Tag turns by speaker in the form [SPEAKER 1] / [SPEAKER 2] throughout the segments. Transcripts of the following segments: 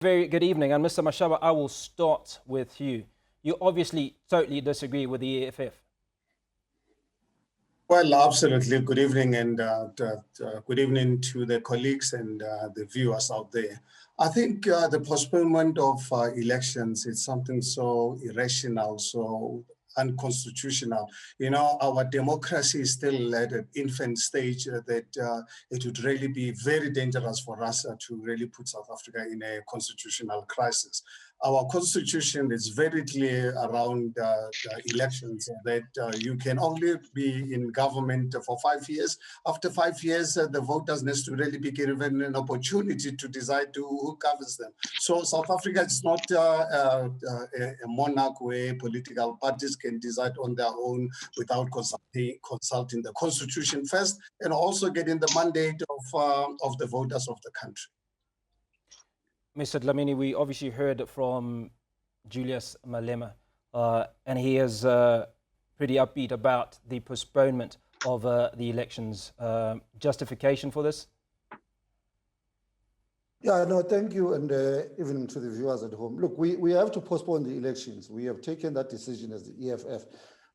[SPEAKER 1] Very good evening, and Mr. Mashaba, I will start with you. You obviously totally disagree with the EFF.
[SPEAKER 2] Well, absolutely. Good evening, and good evening to the colleagues and the viewers out there. I think the postponement of elections is something so irrational, so unconstitutional. You know, our democracy is still at an infant stage that it would really be very dangerous for us to really put South Africa in a constitutional crisis. Our constitution is very clear around elections that you can only be in government for 5 years. After 5 years, the voters need to really be given an opportunity to decide who governs them. So South Africa is not a monarch where political parties can decide on their own without consulting the constitution first, and also getting the mandate of the voters of the country.
[SPEAKER 1] Mr. Dlamini, we obviously heard from Julius Malema, and he is pretty upbeat about the postponement of the elections. Justification for this?
[SPEAKER 3] Yeah, no, thank you, and even to the viewers at home. Look, we have to postpone the elections. We have taken that decision as the EFF.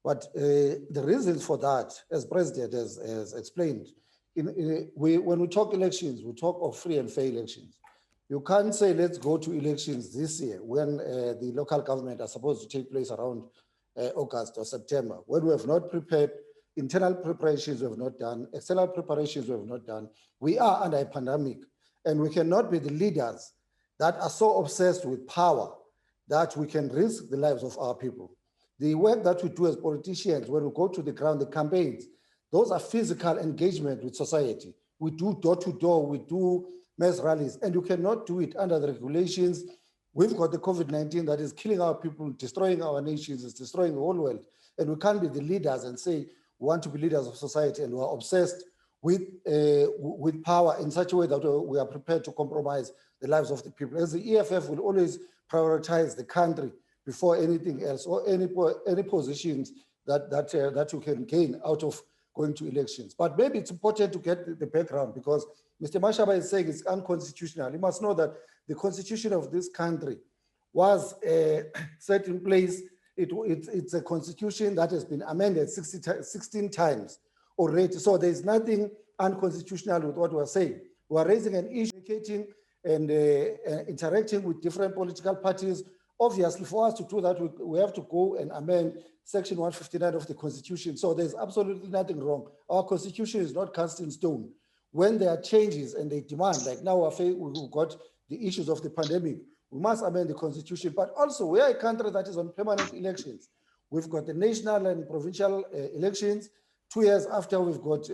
[SPEAKER 3] But the reasons for that, as President has explained, when we talk elections, we talk of free and fair elections. You can't say, let's go to elections this year when the local government are supposed to take place around August or September, when we have not prepared, internal preparations we have not done, external preparations we have not done. We are under a pandemic, and we cannot be the leaders that are so obsessed with power that we can risk the lives of our people. The work that we do as politicians, when we go to the ground, the campaigns, those are physical engagement with society. We do door-to-door, we do mass rallies, and you cannot do it under the regulations. We've got the COVID-19 that is killing our people, destroying our nations, it's destroying the whole world. And we can't be the leaders and say we want to be leaders of society and we're obsessed with power in such a way that we are prepared to compromise the lives of the people. As the EFF will always prioritize the country before anything else, or any positions that you can gain out of going to elections. But maybe it's important to get the background, because Mr. Mashaba is saying it's unconstitutional. You must know that the constitution of this country was set in place. It's a constitution that has been amended 16 times already. So there's nothing unconstitutional with what we're saying. We're raising an issue, communicating and interacting with different political parties. Obviously, for us to do that, we have to go and amend Section 159 of the Constitution. So there's absolutely nothing wrong. Our Constitution is not cast in stone. When there are changes and they demand, like now we've got the issues of the pandemic, we must amend the Constitution. But also, we are a country that is on permanent elections. We've got the national and provincial elections. 2 years after, we've got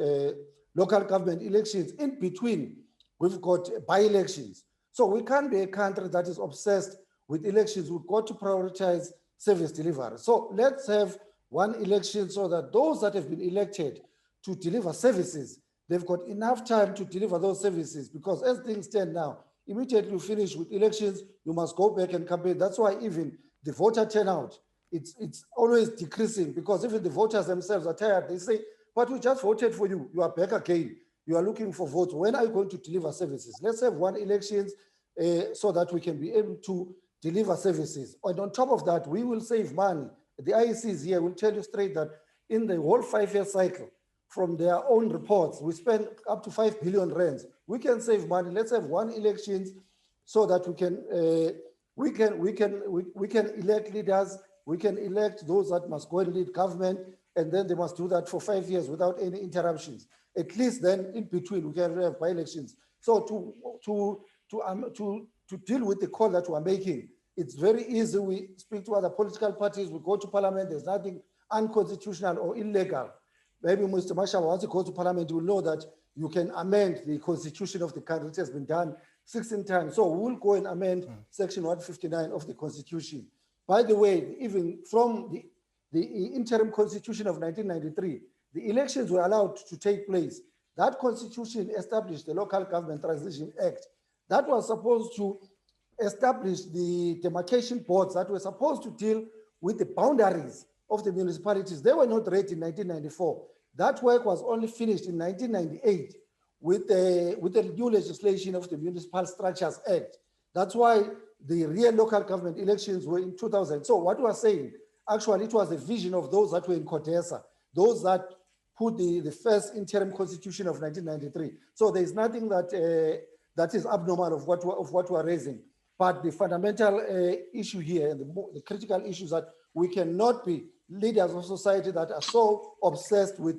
[SPEAKER 3] local government elections. In between, we've got by-elections. So we can't be a country that is obsessed with elections. We've got to prioritize service delivery. So let's have one election so that those that have been elected to deliver services, they've got enough time to deliver those services, because as things stand now, immediately you finish with elections, you must go back and campaign. That's why even the voter turnout, it's always decreasing, because even the voters themselves are tired. They say, but we just voted for you. You are back again. You are looking for votes. When are you going to deliver services? Let's have one elections so that we can be able to deliver services. And on top of that, we will save money. The IECs here will tell you straight that in the whole 5-year cycle, from their own reports, we spend up to 5 billion rands. We can save money. Let's have one elections so that we can elect leaders. We can elect those that must go and lead government, and then they must do that for 5 years without any interruptions. At least then, in between, we can have by-elections. So to deal with the call that we're making, it's very easy. We speak to other political parties, we go to parliament, there's nothing unconstitutional or illegal. Maybe Mr. Mashaba, once you go to parliament, you will know that you can amend the constitution of the country. It has been done 16 times. So we will go and amend Section 159 of the Constitution. By the way, even from the interim constitution of 1993, the elections were allowed to take place. That constitution established the Local Government Transition Act. That was supposed to establish the demarcation boards that were supposed to deal with the boundaries of the municipalities. They were not ready in 1994. That work was only finished in 1998 with the new legislation of the Municipal Structures Act. That's why the real local government elections were in 2000. So what we are saying, actually, it was a vision of those that were in CODESA, those that put the first interim constitution of 1993. So there is nothing that that is abnormal of what we are raising. But the fundamental issue here, and the critical issue is that we cannot be leaders of society that are so obsessed with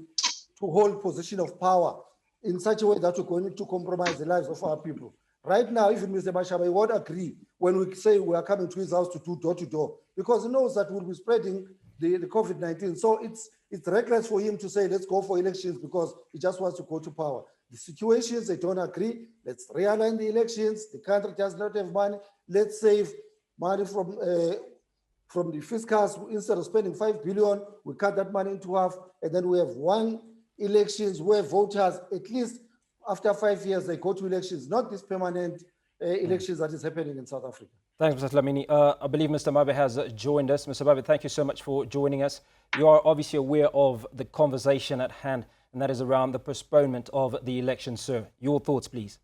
[SPEAKER 3] to hold position of power in such a way that we're going to compromise the lives of our people. Right now, even Mr. Mashaba won't agree when we say we are coming to his house to do door-to-door, because he knows that we'll be spreading the COVID-19. So it's reckless for him to say, let's go for elections because he just wants to go to power. The situations, they don't agree. Let's realign the elections. The country does not have money. Let's save money from the fiscals. Instead of spending 5 billion, we cut that money into half, and then we have one elections where voters, at least after 5 years, they go to elections, not this permanent elections that is happening in South Africa.
[SPEAKER 1] Thanks, Mr. Dlamini. I believe Mr. Mabe has joined us. Mr. Mabe, thank you so much for joining us. You are obviously aware of the conversation at hand, and that is around the postponement of the election, sir. Your thoughts, please.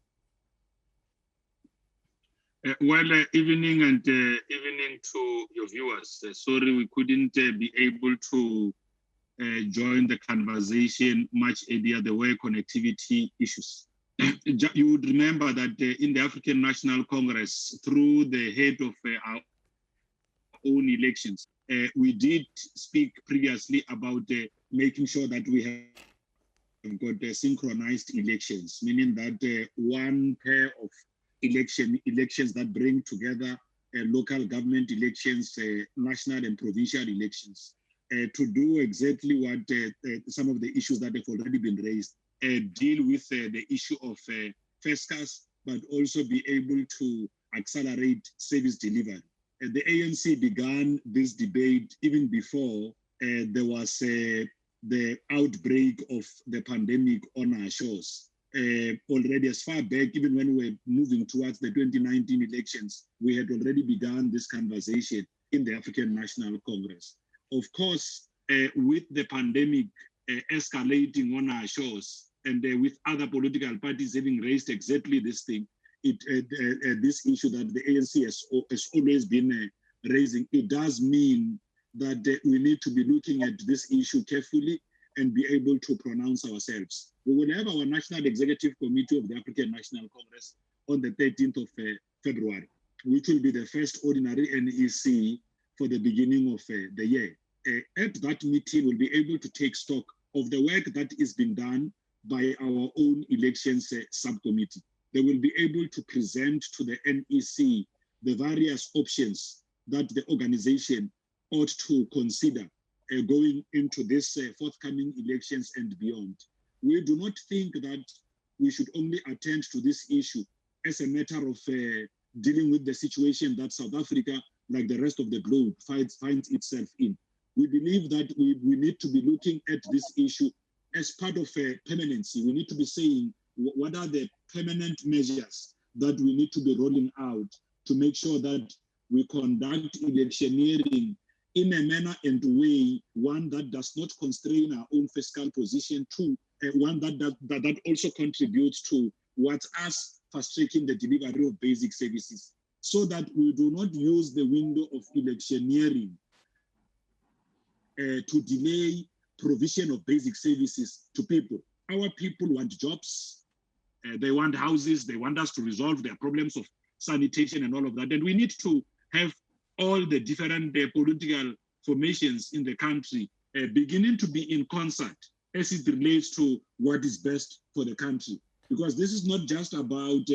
[SPEAKER 4] Evening and evening to your viewers. Sorry we couldn't be able to join the conversation much earlier. There were connectivity issues. You would remember that in the African National Congress, through the head of our own elections, we did speak previously about making sure that we have got synchronized elections, meaning that one pair of elections that bring together local government elections, national and provincial elections, to do exactly what some of the issues that have already been raised, deal with the issue of fiscals, but also be able to accelerate service delivery. The ANC began this debate even before there was the outbreak of the pandemic on our shores. Already as far back, even when we were moving towards the 2019 elections, we had already begun this conversation in the African National Congress. Of course, with the pandemic escalating on our shores, and with other political parties having raised exactly this thing, this issue that the ANC has always been raising, it does mean that we need to be looking at this issue carefully and be able to pronounce ourselves. We will have our National Executive Committee of the African National Congress on the 13th of February, which will be the first ordinary NEC for the beginning of the year. At that meeting, we'll be able to take stock of the work that is being done by our own elections subcommittee. They will be able to present to the NEC the various options that the organization ought to consider going into this forthcoming elections and beyond. We do not think that we should only attend to this issue as a matter of dealing with the situation that South Africa, like the rest of the globe, finds itself in. We believe that we need to be looking at this issue as part of permanency. We need to be saying what are the permanent measures that we need to be rolling out to make sure that we conduct electioneering in a manner and way, one that does not constrain our own fiscal position, to one that also contributes to what's us fast-tracking the delivery of basic services, so that we do not use the window of electioneering to delay provision of basic services to people. Our people want jobs, they want houses, they want us to resolve their problems of sanitation and all of that. And we need to have all the different political formations in the country beginning to be in concert as it relates to what is best for the country. Because this is not just about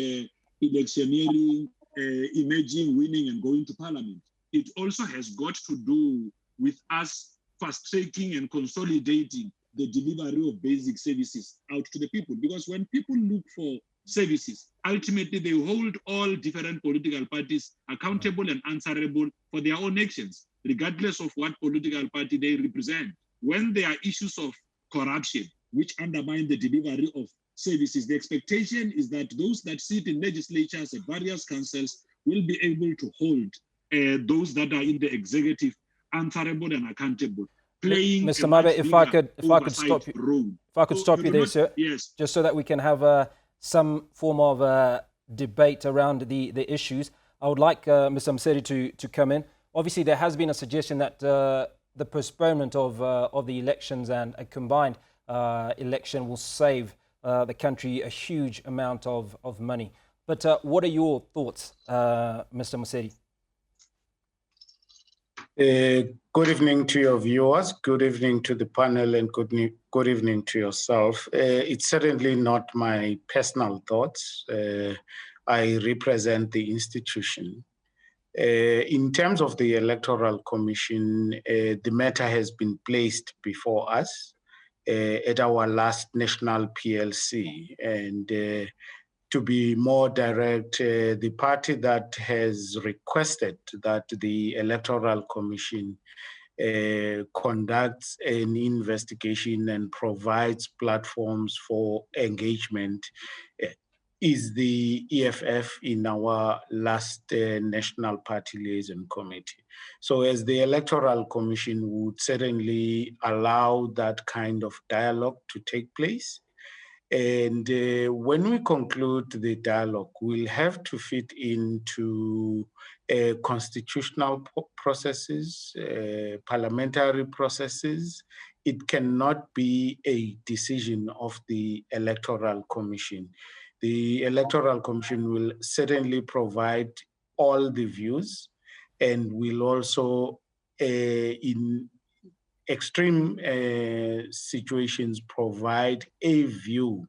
[SPEAKER 4] electioneering, imaging, winning and going to parliament. It also has got to do with us fast-tracking and consolidating the delivery of basic services out to the people. Because when people look for services, ultimately they hold all different political parties accountable and answerable for their own actions, regardless of what political party they represent. When there are issues of corruption, which undermine the delivery of services, the expectation is that those that sit in legislatures and various councils will be able to hold those that are in the executive answerable and accountable. Playing
[SPEAKER 1] Mr. Mabe, if I could stop you,
[SPEAKER 4] role.
[SPEAKER 1] if I could stop you there, sir,
[SPEAKER 4] yes,
[SPEAKER 1] just so that we can have some form of debate around the issues. I would like Mr. Mosery to come in. Obviously, there has been a suggestion that the postponement of the elections and a combined election will save the country a huge amount of money. But what are your thoughts, Mr. Mosery?
[SPEAKER 5] Good evening to your viewers, good evening to the panel, and good evening to yourself. It's certainly not my personal thoughts. I represent the institution. In terms of the Electoral Commission, the matter has been placed before us at our last national PLC. And to be more direct, the party that has requested that the Electoral Commission conducts an investigation and provides platforms for engagement is the EFF in our last National Party Liaison Committee. So as the Electoral Commission would certainly allow that kind of dialogue to take place. And when we conclude the dialogue, we'll have to fit into constitutional processes, parliamentary processes. It cannot be a decision of the Electoral Commission. The Electoral Commission will certainly provide all the views and will also, in extreme situations, provide a view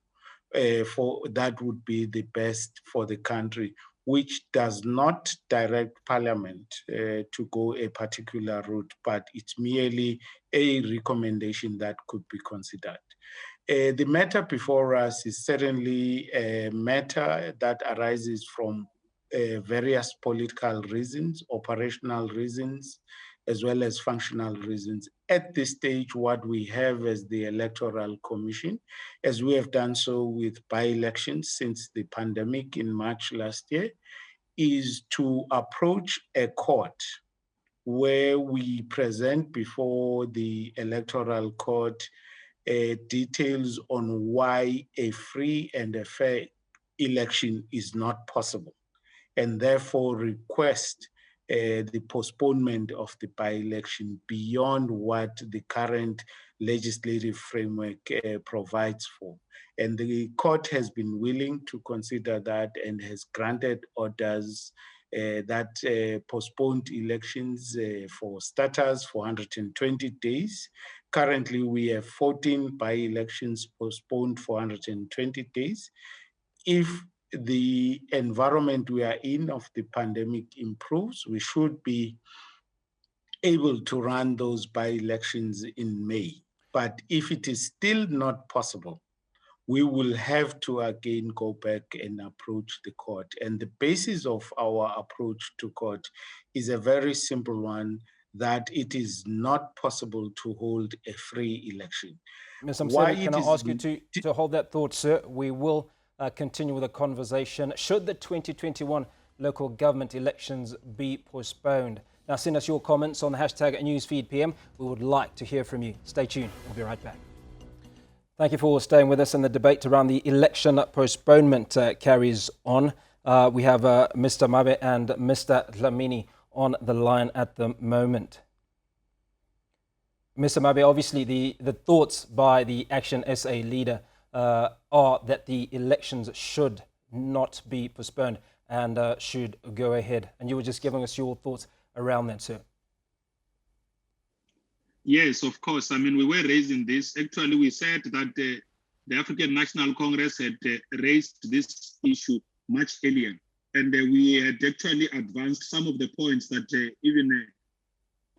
[SPEAKER 5] for that would be the best for the country, which does not direct Parliament to go a particular route, but it's merely a recommendation that could be considered. The matter before us is certainly a matter that arises from various political reasons, operational reasons, as well as functional reasons. At this stage, what we have as the Electoral Commission, as we have done so with by-elections since the pandemic in March last year, is to approach a court where we present before the Electoral Court details on why a free and a fair election is not possible, and therefore request the postponement of the by-election beyond what the current legislative framework provides for. And the court has been willing to consider that and has granted orders that postponed elections for starters for 120 days. Currently, we have 14 by-elections postponed for 120 days. If the environment we are in of the pandemic improves, we should be able to run those by-elections in May. But if it is still not possible, we will have to again go back and approach the court. And the basis of our approach to court is a very simple one, that it is not possible to hold a free election.
[SPEAKER 1] Mr. Mosery, can I ask you to hold that thought, sir? We will continue with the conversation. Should the 2021 local government elections be postponed? Now, send us your comments on the hashtag #NewsFeedPM. We would like to hear from you. Stay tuned. We'll be right back. Thank you for staying with us, and the debate around the election postponement carries on. We have Mr. Mabe and Mr. Dlamini on the line at the moment. Mr. Mabe, obviously the thoughts by the ActionSA leader are that the elections should not be postponed and should go ahead. And you were just giving us your thoughts around that, sir.
[SPEAKER 4] Yes, of course. I mean, we were raising this. Actually, we said that the African National Congress had raised this issue much earlier. And we had actually advanced some of the points that even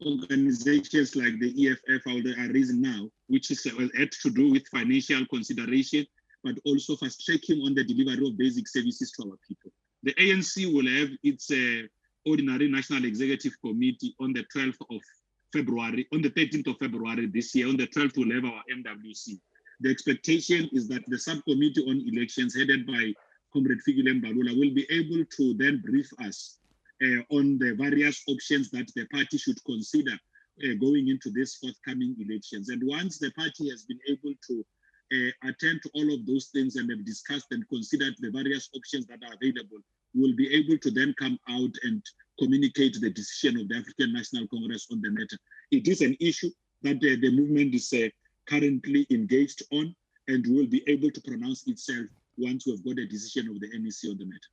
[SPEAKER 4] organizations like the EFF are raising now, which is had to do with financial consideration, but also fast-tracking on the delivery of basic services to our people. The ANC will have its ordinary National Executive Committee on the 12th of February, on the 13th of February this year. On the 12th, we'll have our MWC. The expectation is that the subcommittee on elections, headed by Comrade Fikile Mbalula, will be able to then brief us on the various options that the party should consider going into these forthcoming elections. And once the party has been able to attend to all of those things and have discussed and considered the various options that are available, will be able to then come out and communicate the decision of the African National Congress on the matter. It is an issue that the movement is currently engaged on, and will be able to pronounce itself once we've got a decision of the NEC on the matter.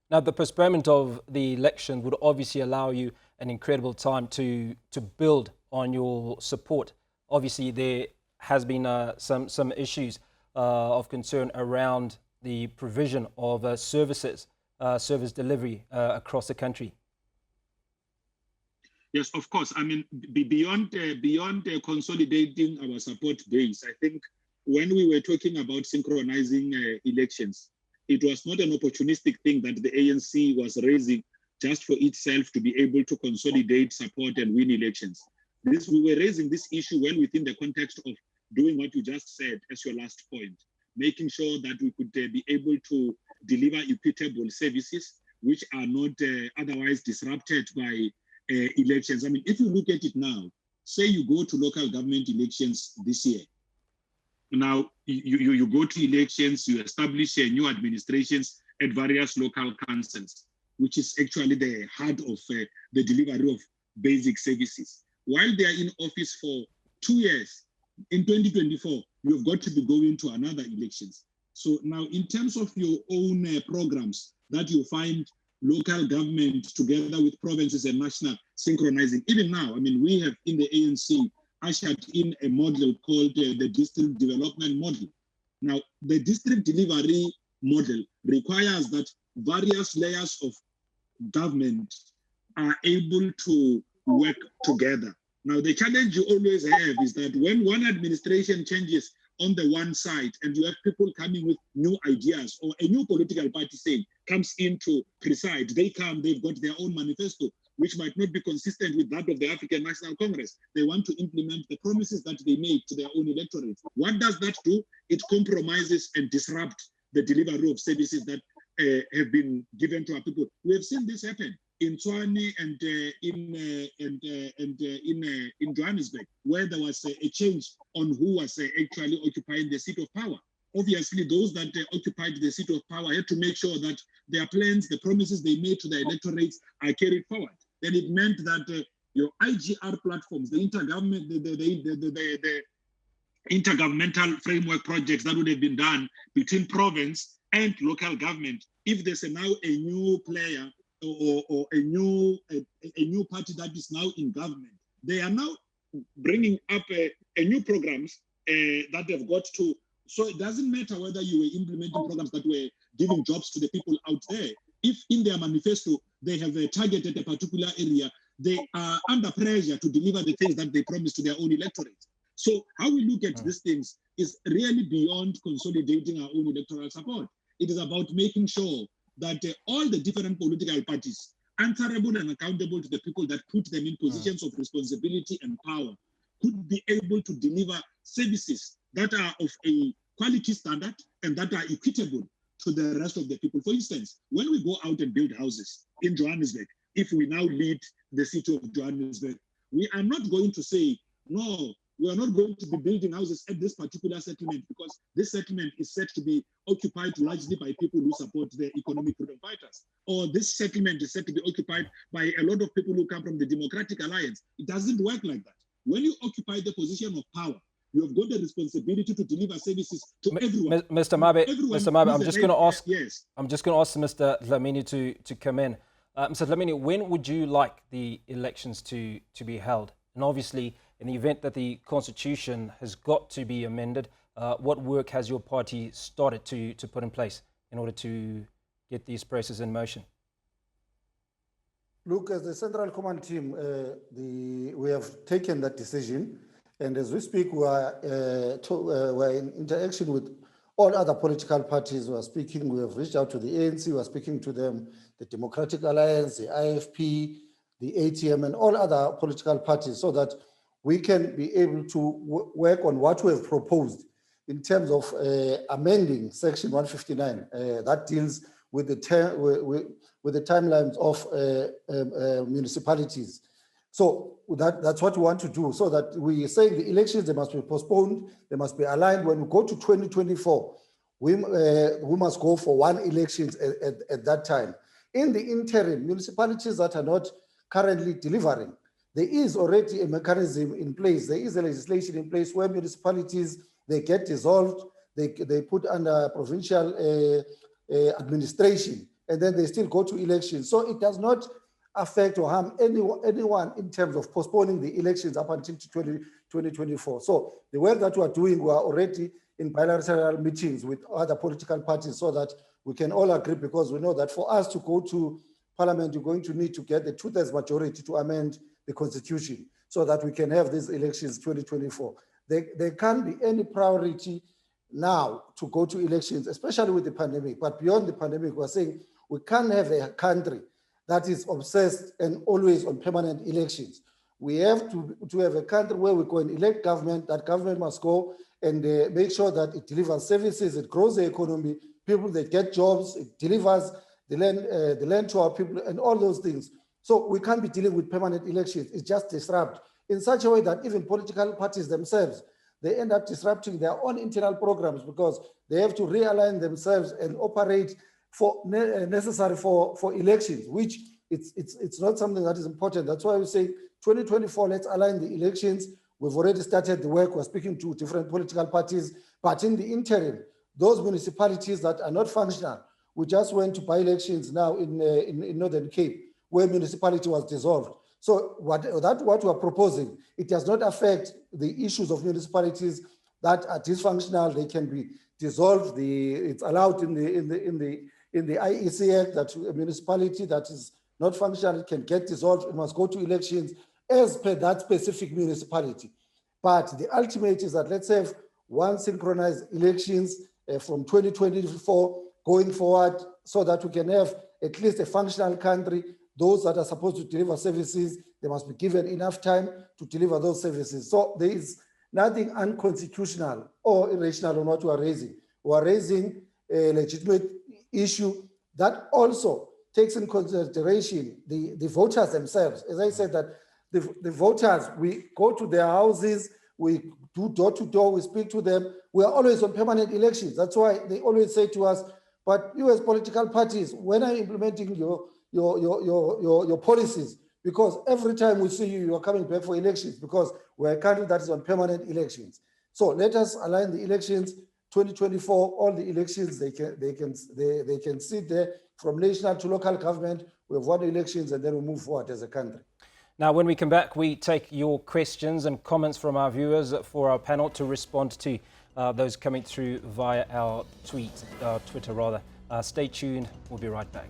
[SPEAKER 4] Now, the postponement of the election would obviously allow you an incredible time to build on your support. Obviously, there has been some issues of concern around the provision of services, service delivery across the country. Yes, of course. I mean, beyond consolidating our support base, I think when we were talking about synchronizing elections, it was not an opportunistic thing that the ANC was raising just for itself to be able to consolidate support and win elections. We were raising this issue well within the context of doing what you just said as your last point, making sure that we could be able to deliver equitable services which are not otherwise disrupted by elections. I mean, if you look at it now, say you go to local government elections this year. Now, you go to elections, you establish new administrations at various local councils, which is actually the heart of the delivery of basic services. While they are in office for 2 years, in 2024, you've got to be going to another elections. So now, in terms of your own programs that you find local government together with provinces and national synchronizing, even now, I mean, we have in the ANC ushered in a model called the district development model. Now, the district delivery model requires that various layers of government are able to work together. Now, the challenge you always have is that when one administration changes on the one side and you have people coming with new ideas, or a new political party, say, comes in to preside, they've got their own manifesto, which might not be consistent with that of the African National Congress. They want to implement the promises that they made to their own electorate. What does that do? It compromises and disrupts the delivery of services that have been given to our people. We have seen this happen in Tshwane and in Johannesburg, where there was a change on who was actually occupying the seat of power. Obviously, those that occupied the seat of power had to make sure that their plans, the promises they made to the electorates are carried forward. Then it meant that your IGR platforms, the intergovernmental framework projects that would have been done between province and local government, if there's now a new player or a new party that is now in government, they are now bringing up a new programs that they've got to. So it doesn't matter whether you were implementing programs that were giving jobs to the people out there. If in their manifesto they have targeted a particular area, they are under pressure to deliver the things that they promised to their own electorate. So how we look at these things is really beyond consolidating our own electoral support. It is about making sure that all the different political parties, answerable and accountable to the people that put them in positions of responsibility and power, could be able to deliver services that are of a quality standard and that are equitable to the rest of the people. For instance, when we go out and build houses in Johannesburg, if we now lead the city of Johannesburg, we are not going to say, no, we are not going to be building houses at this particular settlement because this settlement is set to be occupied largely by people who support the economic freedom fighters. Or this settlement is set to be occupied by a lot of people who come from the Democratic Alliance. It doesn't work like that. When you occupy the position of power, you have got the responsibility to deliver services to everyone.
[SPEAKER 1] Mr. Mabe, I'm just going to ask.
[SPEAKER 4] Yes.
[SPEAKER 1] I'm just going to ask Mr. Dlamini to come in. Mr. Dlamini, when would you like the elections to be held? And obviously, in the event that the constitution has got to be amended, what work has your party started to put in place in order to get these processes in motion?
[SPEAKER 3] Look, as the Central Command team, we have taken that decision. And as we speak, we're in interaction with all other political parties. We are speaking, we have reached out to the ANC, we are speaking to them, the Democratic Alliance, the IFP, the ATM, and all other political parties, so that we can be able to work on what we have proposed in terms of amending Section 159 that deals with the timelines of municipalities. So that's what we want to do, so that we say the elections, they must be postponed, they must be aligned. When we go to 2024, we must go for one election at that time. In the interim, municipalities that are not currently delivering, there is already a mechanism in place. There is a legislation in place where municipalities, they get dissolved, they put under provincial administration, and then they still go to elections. So it does not affect or harm anyone in terms of postponing the elections up until 2024. So the work that we are doing, we are already in bilateral meetings with other political parties so that we can all agree, because we know that for us to go to Parliament, you're going to need to get the 2/3 majority to amend the Constitution so that we can have these elections 2024. There can't be any priority now to go to elections, especially with the pandemic. But beyond the pandemic, we're saying we can't have a country that is obsessed and always on permanent elections. We have to have a country where we go and elect government. That government must go and make sure that it delivers services, it grows the economy, people that get jobs, it delivers the land to our people, and all those things. So we can't be dealing with permanent elections. It's just disrupt in such a way that even political parties themselves, they end up disrupting their own internal programs because they have to realign themselves and operate for necessary for elections, which it's not something that is important. That's why we say 2024, let's align the elections. We've already started the work. We're speaking to different political parties, but in the interim, those municipalities that are not functional, we just went to by-elections now in Northern Cape, where municipality was dissolved. So what we're proposing, it does not affect the issues of municipalities that are dysfunctional. They can be dissolved. It's allowed in the IEC Act that a municipality that is not functional can get dissolved. It must go to elections as per that specific municipality. But the ultimate is that let's have one synchronized elections from 2024 going forward, so that we can have at least a functional country. Those that are supposed to deliver services, they must be given enough time to deliver those services. So there is nothing unconstitutional or irrational on what we are raising. We are raising a legitimate issue that also takes in consideration the voters themselves. As I said, that the voters, we go to their houses, we do door to door, we speak to them. We are always on permanent elections. That's why they always say to us, but you as political parties, when are you implementing your policies? Because every time we see you, you are coming back for elections because we're a country that is on permanent elections. So let us align the elections, 2024, all the elections, they can sit there from national to local government. We have won elections and then we move forward as a country.
[SPEAKER 1] Now, when we come back, we take your questions and comments from our viewers for our panel to respond to those coming through via our Twitter rather. Stay tuned. We'll be right back.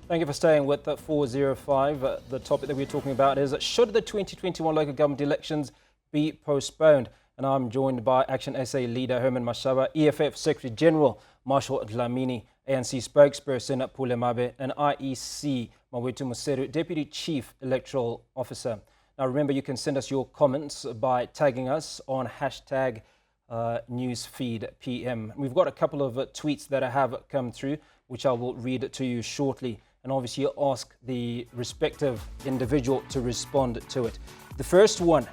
[SPEAKER 1] Thank you for staying with 405. The topic that we're talking about is, should the 2021 local government elections be postponed? And I'm joined by ActionSA Leader Herman Mashaba, EFF Secretary-General Marshall Dlamini, ANC Spokesperson Pule Mabe, and IEC Mawethu Mosery, Deputy Chief Electoral Officer. Now remember, you can send us your comments by tagging us on hashtag #newsfeedPM. We've got a couple of tweets that have come through, which I will read to you shortly, and obviously ask the respective individual to respond to it. The first one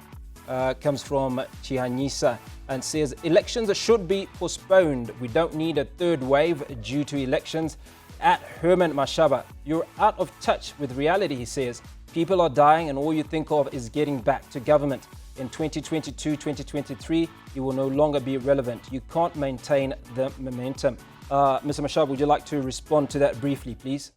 [SPEAKER 1] comes from Chihanyisa and says, elections should be postponed. We don't need a third wave due to elections. At Herman Mashaba, you're out of touch with reality, he says. People are dying and all you think of is getting back to government. In 2022, 2023, you will no longer be relevant. You can't maintain the momentum. Mr. Mashaba, would you like to respond to that briefly, please?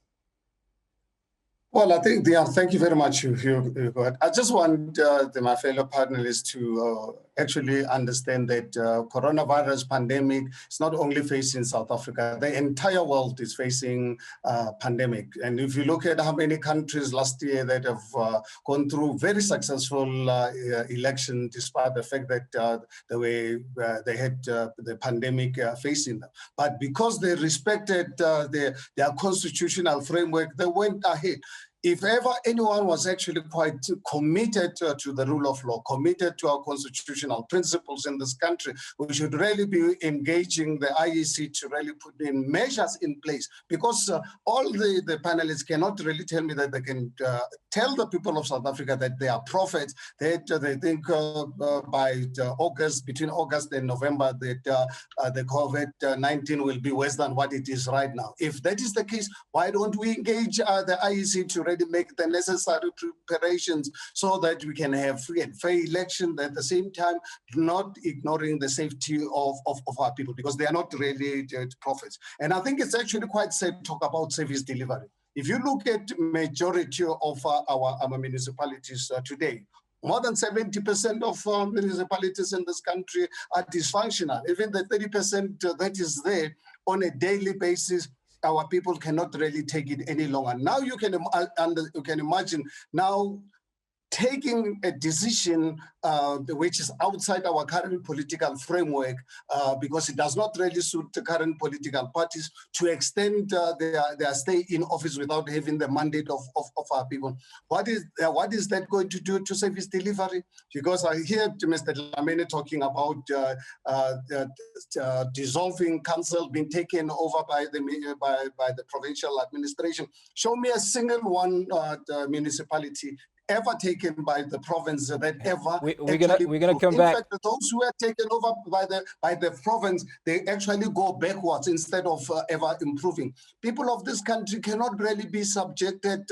[SPEAKER 2] Well, I think, thank you very much, Hugo. I just want my fellow panelists to actually understand that coronavirus pandemic is not only facing South Africa, the entire world is facing pandemic. And if you look at how many countries last year that have gone through very successful election, despite the fact that they had the pandemic facing them. But because they respected their constitutional framework, they went ahead. if ever anyone was actually quite committed to the rule of law, committed to our constitutional principles in this country, we should really be engaging the IEC to really put in measures in place, because all the panelists cannot really tell me that they can tell the people of South Africa that they are prophets, that they think by August, between August and November, that the COVID-19 will be worse than what it is right now. If that is the case, why don't we engage the IEC to really make the necessary preparations so that we can have free and fair election, at the same time not ignoring the safety of our people, because they are not really prophets. And I think it's actually quite sad to talk about service delivery. If you look at majority of our municipalities today, more than 70% of municipalities in this country are dysfunctional. Even the 30% that is there on a daily basis, our people cannot really take it any longer. Now you can imagine now taking a decision which is outside our current political framework, because it does not really suit the current political parties, to extend their stay in office without having the mandate of our people. What is that going to do to service delivery? Because I hear Mr. Dlamini talking about dissolving council being taken over by the provincial administration. Show me a single one municipality ever taken by the province that ever
[SPEAKER 1] we're gonna come back.
[SPEAKER 2] In fact, those who are taken over by the province, they actually go backwards instead of ever improving. People of this country cannot really be subjected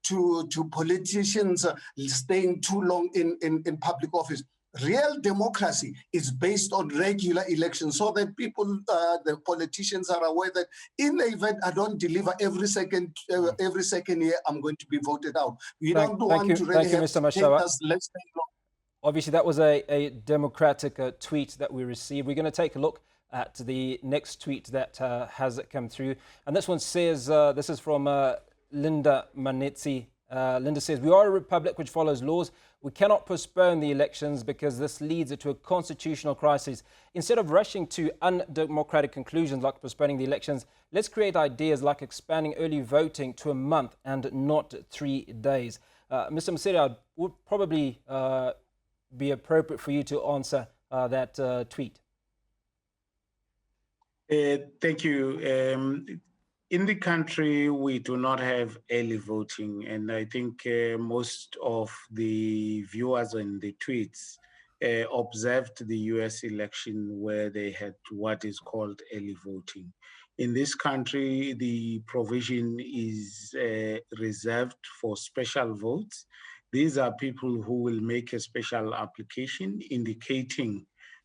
[SPEAKER 2] to politicians staying too long in public office. Real democracy is based on regular elections, so that people, the politicians, are aware that in the event I don't deliver every second year, I'm going to be voted out. We don't want to really have
[SPEAKER 1] Mr. Mashaba.
[SPEAKER 2] less than long.
[SPEAKER 1] Obviously, that was a democratic tweet that we received. We're going to take a look at the next tweet that has come through. And this one says, this is from Linda Manetsi. Linda says, we are a republic which follows laws. We cannot postpone the elections because this leads to a constitutional crisis. Instead of rushing to undemocratic conclusions like postponing the elections, let's create ideas like expanding early voting to a month and not 3 days. Mr. Mosery, would probably be appropriate for you to answer that tweet.
[SPEAKER 5] Thank you. In the country, we do not have early voting, and I think most of the viewers in the tweets observed the US election where they had what is called early voting. In this country, the provision is reserved for special votes. These are people who will make a special application indicating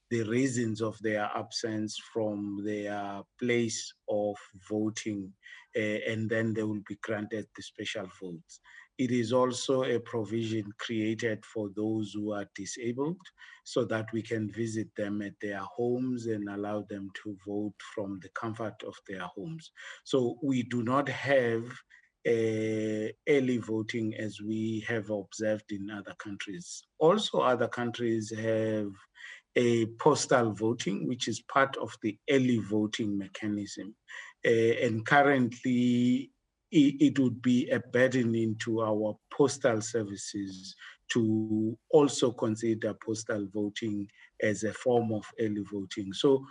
[SPEAKER 5] the reasons of their absence from their place of voting, and then they will be granted the special votes. It is also a provision created for those who are disabled so that we can visit them at their homes and allow them to vote from the comfort of their homes. So we do not have early voting as we have observed in other countries. Also, other countries have a postal voting, which is part of the early voting mechanism. And currently, it would be a burden into our postal services to also consider postal voting as a form of early voting. So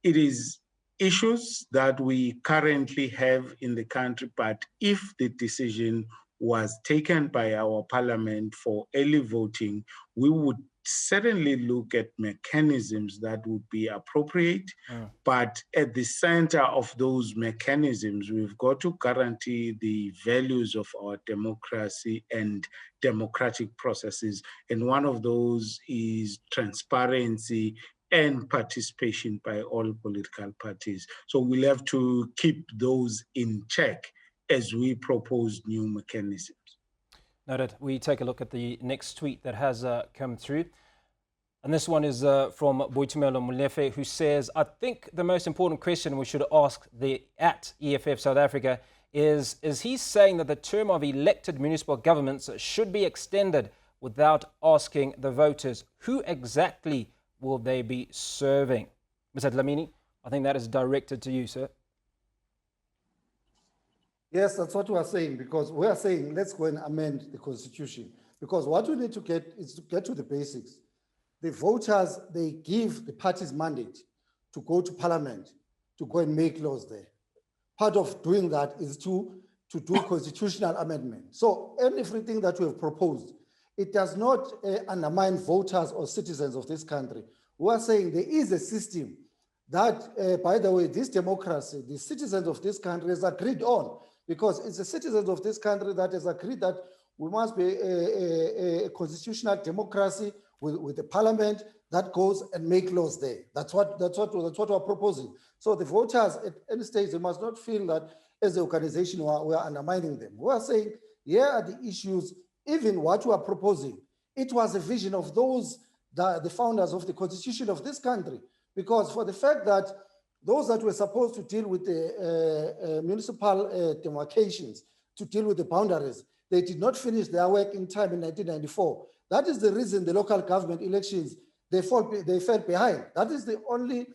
[SPEAKER 5] it is issues that we currently have in the country, but if the decision was taken by our parliament for early voting, we would certainly look at mechanisms that would be appropriate. But at the center of those mechanisms, we've got to guarantee the values of our democracy and democratic processes. And one of those is transparency and participation by all political parties. So we'll have to keep those in check as we propose new mechanisms.
[SPEAKER 1] Noted. We take a look at the next tweet that has come through. And this one is from Boitumelo Molefe, who says, I think the most important question we should ask at EFF South Africa is he saying that the term of elected municipal governments should be extended without asking the voters? Who exactly will they be serving? Mr. Dlamini, I think that is directed to you, sir.
[SPEAKER 3] Yes, that's what we are saying, because we are saying let's go and amend the constitution. Because what we need to get is to get to the basics. The voters, they give the parties mandate to go to parliament, to go and make laws there. Part of doing that is to do constitutional amendment. So everything that we have proposed, it does not undermine voters or citizens of this country. We are saying there is a system that, by the way, this democracy, the citizens of this country has agreed on, because it's the citizens of this country that has agreed that we must be a constitutional democracy with a parliament that goes and make laws there. That's what we're proposing. So the voters at any stage, they must not feel that as an organization we are undermining them. We are saying, here are the issues. Even what we are proposing, it was a vision of those, the founders of the constitution of this country. Because for the fact that those that were supposed to deal with the municipal demarcations, to deal with the boundaries, they did not finish their work in time in 1994. That is the reason the local government elections, they fell behind. That is the only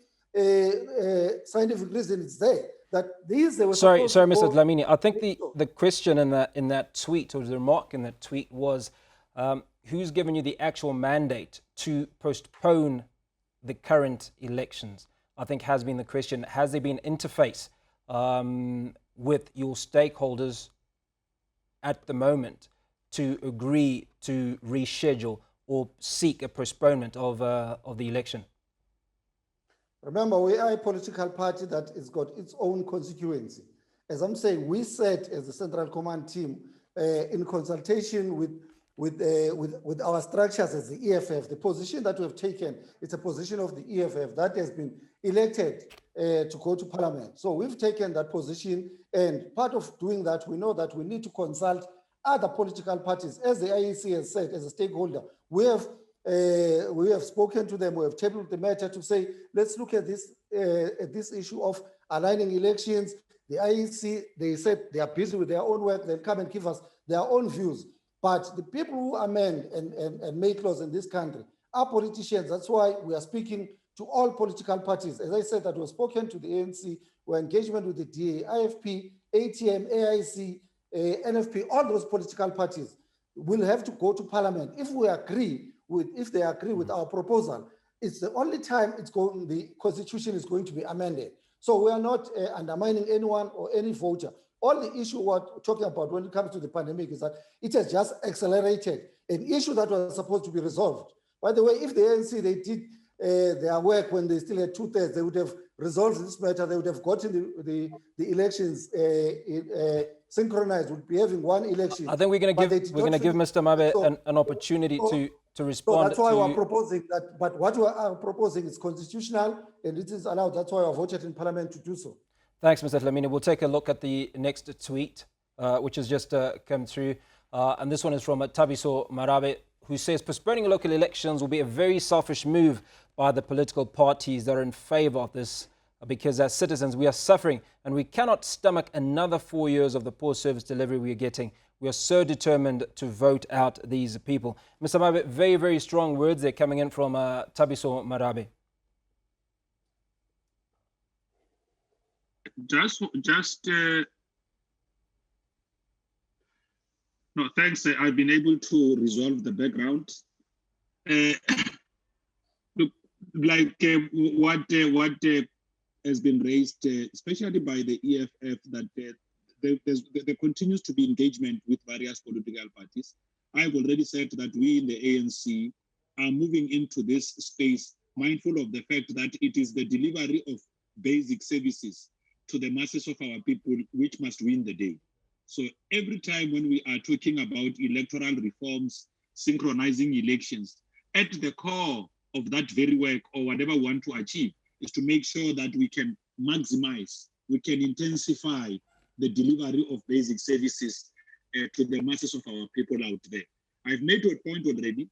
[SPEAKER 3] scientific reason it's there. That these they were
[SPEAKER 1] Sorry, Mr.
[SPEAKER 3] go,
[SPEAKER 1] Dlamini. I think the question in that tweet, or the remark in that tweet, was who's given you the actual mandate to postpone the current elections? I think has been the question. Has there been interface with your stakeholders at the moment to agree to reschedule or seek a postponement of the election?
[SPEAKER 3] Remember, we are a political party that has got its own constituency. As I'm saying, we said as the Central Command team, in consultation with our structures as the EFF, the position that we have taken, it's a position of the EFF that has been elected to go to Parliament. So we've taken that position, and part of doing that, we know that we need to consult other political parties. As the IEC has said, as a stakeholder, we have spoken to them, we have tabled the matter to say, let's look at this issue of aligning elections. The IEC, they said they are busy with their own work, they'll come and give us their own views. But the people who amend and make laws in this country are politicians. That's why we are speaking to all political parties. As I said, that we've spoken to the ANC, we're engagement with the DA, IFP, ATM, AIC, NFP, all those political parties will have to go to Parliament. If they agree with our proposal, it's the only time the Constitution is going to be amended. So we are not undermining anyone or any voter. All the issue we're talking about when it comes to the pandemic is that it has just accelerated an issue that was supposed to be resolved. By the way, if the ANC, they did their work when they still had 2/3, they would have resolved this matter. They would have gotten the elections synchronized. Would be having one election.
[SPEAKER 1] I think we're going to give Mr. Mabe an opportunity to respond.
[SPEAKER 3] So that's why we're proposing that. But what we are proposing is constitutional, and it is allowed. That's why I voted in Parliament to do so.
[SPEAKER 1] Thanks, Mr. Dlamini. We'll take a look at the next tweet, which has just come through. And this one is from Thabiso Marabe, who says, postponing local elections will be a very selfish move by the political parties that are in favor of this, because as citizens, we are suffering and we cannot stomach another 4 years of the poor service delivery we are getting. We are so determined to vote out these people. Mr. Mabe, very, very strong words there coming in from Thabiso Marabe.
[SPEAKER 4] No, thanks. I've been able to resolve the background. Look, like what has been raised, especially by the EFF, that there continues to be engagement with various political parties. I've already said that we in the ANC are moving into this space mindful of the fact that it is the delivery of basic services to the masses of our people which must win the day. So every time when we are talking about electoral reforms, synchronizing elections, at the core of that very work or whatever we want to achieve is to make sure that we can maximize, we can intensify the delivery of basic services to the masses of our people out there. I've made a point already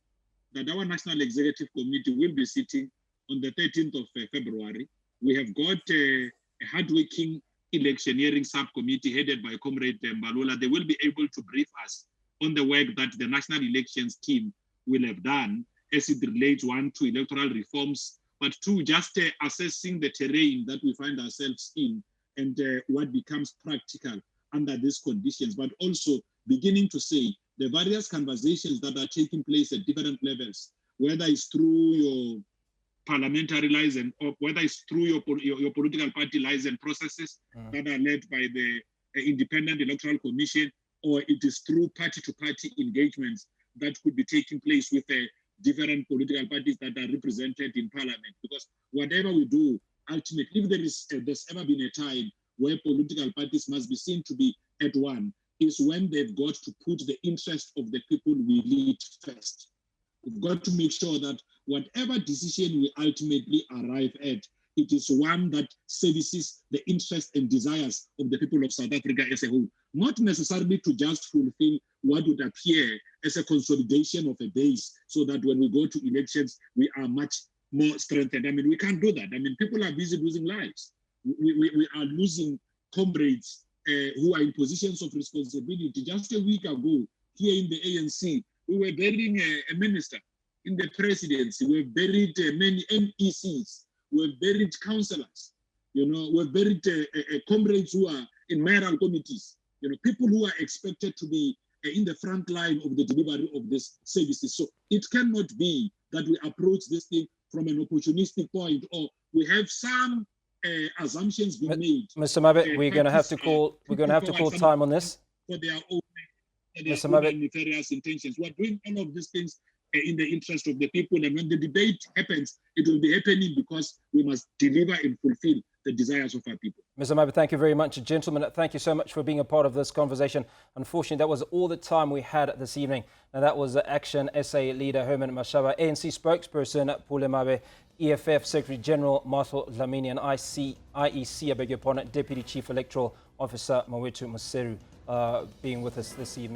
[SPEAKER 4] that our National Executive Committee will be sitting on the 13th of February. We have got a hardworking electioneering subcommittee headed by Comrade Mbalula. They will be able to brief us on the work that the National Elections team will have done as it relates, one, to electoral reforms, but two, just assessing the terrain that we find ourselves in and what becomes practical under these conditions, but also beginning to say the various conversations that are taking place at different levels, whether it's through your parliamentary license or whether it's through your political party license processes that are led by the Independent Electoral Commission, or it is through party-to-party engagements that could be taking place with different political parties that are represented in parliament. Because whatever we do, ultimately, if there's ever been a time where political parties must be seen to be at one, is when they've got to put the interest of the people we lead first. We've got to make sure that whatever decision we ultimately arrive at, it is one that services the interests and desires of the people of South Africa as a whole, not necessarily to just fulfill what would appear as a consolidation of a base, so that when we go to elections, we are much more strengthened. I mean, we can't do that. I mean, people are busy losing lives. We are losing comrades who are in positions of responsibility. Just a week ago, here in the ANC, we were burying a minister in the presidency. We've buried many MECs. We've buried councillors. You know, we've buried comrades who are in mayoral committees. You know, people who are expected to be in the front line of the delivery of these services. So it cannot be that we approach this thing from an opportunistic point, or we have some assumptions being made.
[SPEAKER 1] Mr. Mabe, we're going to have to call. We're going to have to call time on this.
[SPEAKER 4] For their own,
[SPEAKER 1] Mr. Mabe,
[SPEAKER 4] nefarious intentions. We're doing all of these things in the interest of the people, and when the debate happens, it will be happening because we must deliver and fulfill the desires of our people.
[SPEAKER 1] Mr. Mabe, thank you very much. Gentlemen, thank you so much for being a part of this conversation. Unfortunately, that was all the time we had this evening. And that was ActionSA Leader Herman Mashaba, ANC Spokesperson Pule Mabe, EFF Secretary-General Marshall Dlamini, and IEC, I beg your pardon, Deputy Chief Electoral Officer Mawethu Mosery being with us this evening.